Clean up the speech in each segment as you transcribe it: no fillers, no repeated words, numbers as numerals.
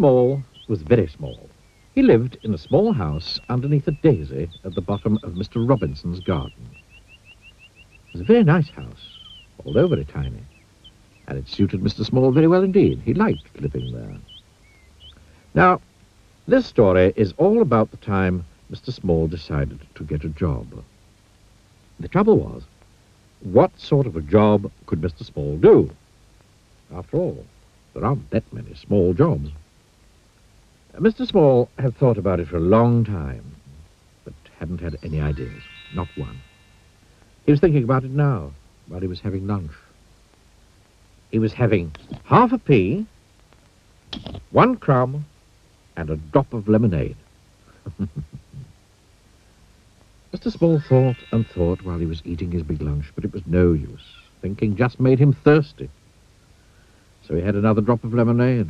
Small was very small. He lived in a small house underneath a daisy at the bottom of Mr. Robinson's garden. It was a very nice house, although very tiny, and it suited Mr. Small very well indeed. He liked living there. Now, this story is all about the time Mr. Small decided to get a job. The trouble was, what sort of a job could Mr. Small do? After all, there aren't that many small jobs. Mr. Small had thought about it for a long time, but hadn't had any ideas, not one. He was thinking about it now, while he was having lunch. He was having half a pea, 1 crumb, and a drop of lemonade. Mr. Small thought and thought while he was eating his big lunch, but it was no use. Thinking just made him thirsty. So he had another drop of lemonade.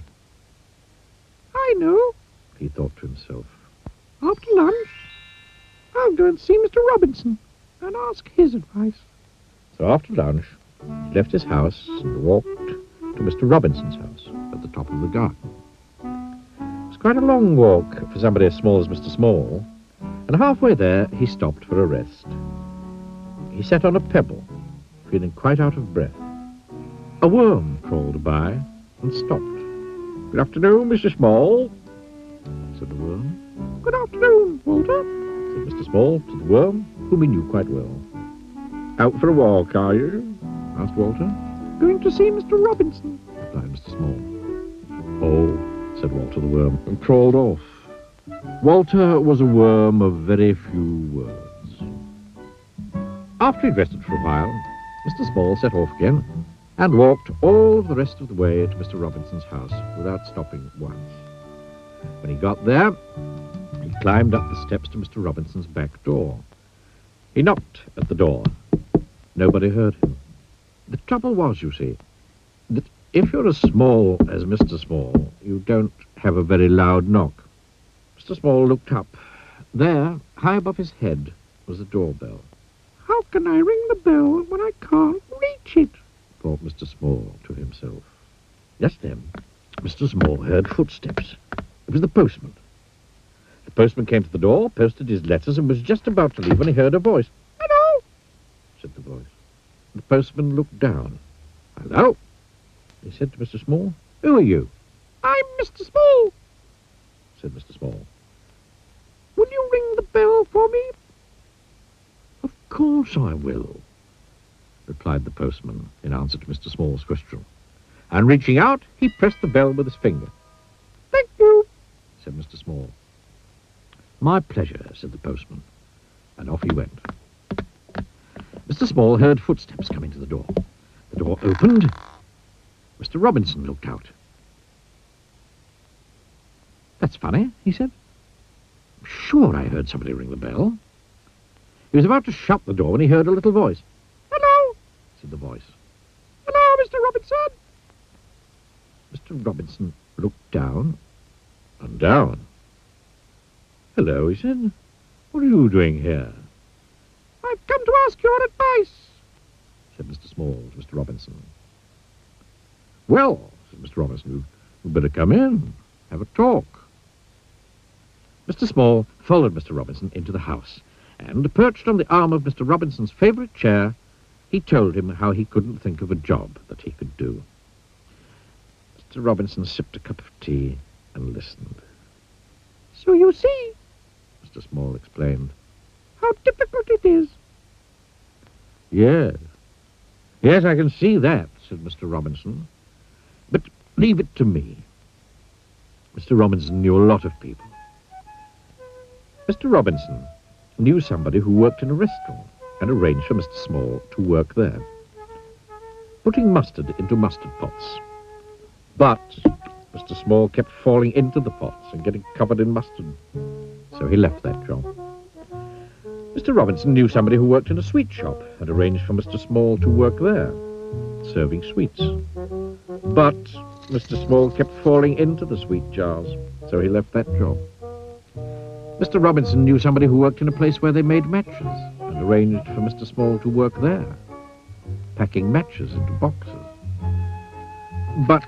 I know, he thought to himself. After lunch, I'll go and see Mr. Robinson and ask his advice. So after lunch, he left his house and walked to Mr. Robinson's house at the top of the garden. It was quite a long walk for somebody as small as Mr. Small, and halfway there he stopped for a rest. He sat on a pebble, feeling quite out of breath. A worm crawled by and stopped. "Good afternoon, Mr. Small," said the worm. "Good afternoon, Walter," said Mr. Small to the worm, whom he knew quite well. "Out for a walk, are you?" asked Walter. "Going to see Mr. Robinson," replied Mr. Small. "Oh," said Walter the worm, and crawled off. Walter was a worm of very few words. After he'd rested for a while, Mr. Small set off again and walked all of the rest of the way to Mr. Robinson's house without stopping once. When he got there, he climbed up the steps to Mr. Robinson's back door. He knocked at the door. Nobody heard him. The trouble was, you see, that if you're as small as Mr. Small, you don't have a very loud knock. Mr. Small looked up. There, high above his head, was the doorbell. "How can I ring the bell when I can't reach it?" thought Mr. Small to himself. Just then, Mr. Small heard footsteps. It was the postman. The postman came to the door, posted his letters, and was just about to leave when he heard a voice. "Hello," said the voice. The postman looked down. "Hello," he said to Mr. Small. "Who are you?" "I'm Mr. Small," said Mr. Small. "Will you ring the bell for me?" "Of course I will," replied the postman in answer to Mr. Small's question. And reaching out, he pressed the bell with his finger. "Thank you," said Mr. Small. "My pleasure," said the postman, and off he went. Mr. Small heard footsteps coming to the door. The door opened. Mr. Robinson looked out. "That's funny," he said. "I'm sure I heard somebody ring the bell." He was about to shut the door when he heard a little voice. "Hello," said the voice. "Hello, Mr. Robinson." Mr. Robinson looked down and down. "Hello," he said. "What are you doing here?" "I've come to ask your advice," said Mr. Small to Mr. Robinson. "Well," said Mr. Robinson, "you'd better come in, have a talk." Mr. Small followed Mr. Robinson into the house, and, perched on the arm of Mr. Robinson's favourite chair, he told him how he couldn't think of a job that he could do. Mr. Robinson sipped a cup of tea and listened. "So you see," Mr. Small explained, "how difficult it is." Yes, I can see that," said Mr. Robinson. "But leave it to me." Mr. Robinson knew a lot of people. Mr. Robinson knew somebody who worked in a restaurant and arranged for Mr. Small to work there, putting mustard into mustard pots. But Mr. Small kept falling into the pots and getting covered in mustard, so he left that job. Mr. Robinson knew somebody who worked in a sweet shop and arranged for Mr. Small to work there, serving sweets. But Mr. Small kept falling into the sweet jars, so he left that job. Mr. Robinson knew somebody who worked in a place where they made matches and arranged for Mr. Small to work there, packing matches into boxes. But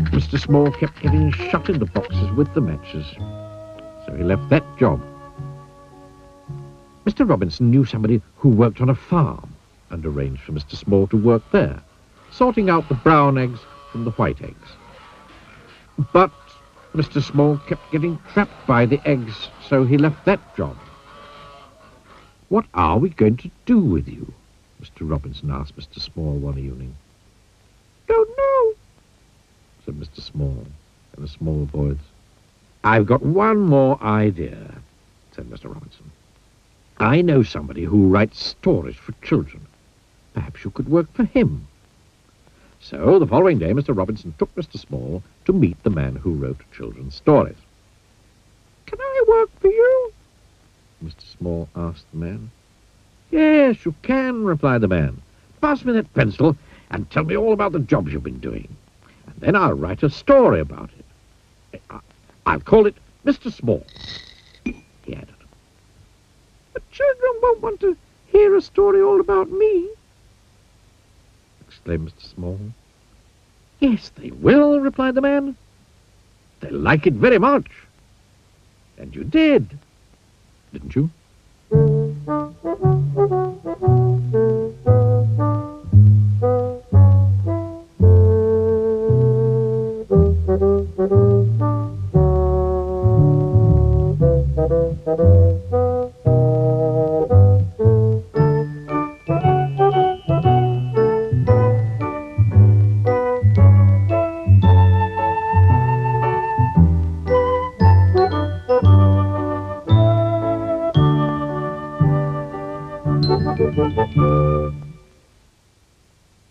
Mr. Small kept getting shut into boxes with the matches, so he left that job. Mr. Robinson knew somebody who worked on a farm and arranged for Mr. Small to work there, sorting out the brown eggs from the white eggs. But Mr. Small kept getting trapped by the eggs, so he left that job. "What are we going to do with you?" Mr. Robinson asked Mr. Small one evening. "Don't know," said Mr. Small in a small voice. "I've got one more idea," said Mr. Robinson. "I know somebody who writes stories for children. Perhaps you could work for him." So the following day, Mr. Robinson took Mr. Small to meet the man who wrote children's stories. "Can I work for you?" Mr. Small asked the man. "Yes, you can," replied the man. "Pass me that pencil and tell me all about the jobs you've been doing. And then I'll write a story about it. I'll call it Mr. Small," he added. "But children won't want to hear a story all about me," exclaimed Mr. Small. "Yes, they will," replied the man. "They'll like it very much. And you did, didn't you?"